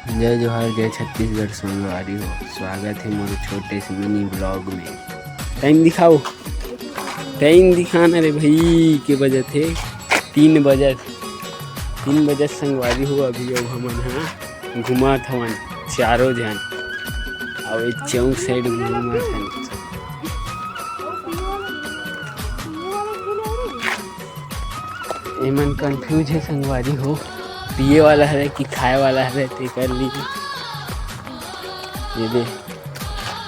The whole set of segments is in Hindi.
जय जोहार, जय छत्तीसगढ़ संगवारी हो। स्वागत है मोरे छोटे से मिनी ब्लॉग में। टाइम दिखाओ, टाइम दिखाना रे भाई के बजे थे 3 बजे संगवारी हो। अभी अब हमन हाँ घुमात हवन चारों जन और चौक साइड घूमत हन। एमन कंफ्यूज है संगवारी हो, पिए वाला है कि खाए वाला है ते कर लीजिए। ये दे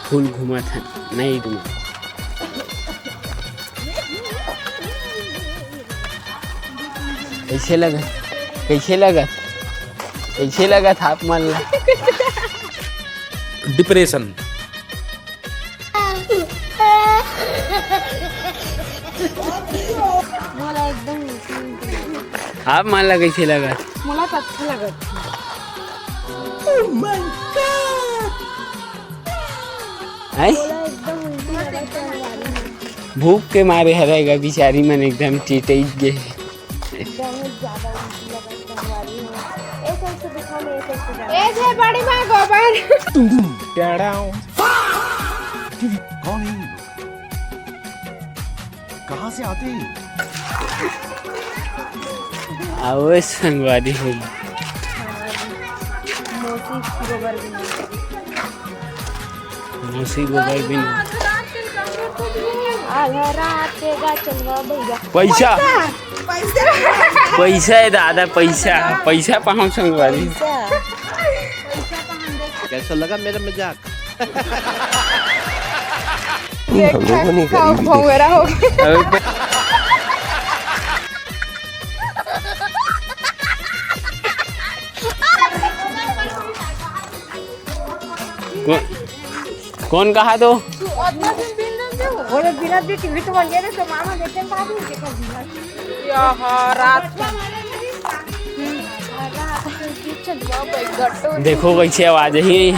फुल घुमा था नहीं तुम कैसे लगा था आप मान ला डिप्रेशन। आप मान ला कैसे लगा? मला तो अच्छा लगा। भूख के मारे हरेगा बिचारी मन एकदम टिटई गए। बड़ी माँ गोबर कौन है? कहाँ से आते हैं? आओ संगवारी हो। मौसी गोबर भी नहीं। पैसा है दादा, पैसा पाऊँ संगवारी। कैसा लगा मेरा मजाक? कौन कहा तो देखो कैसे आवाज ही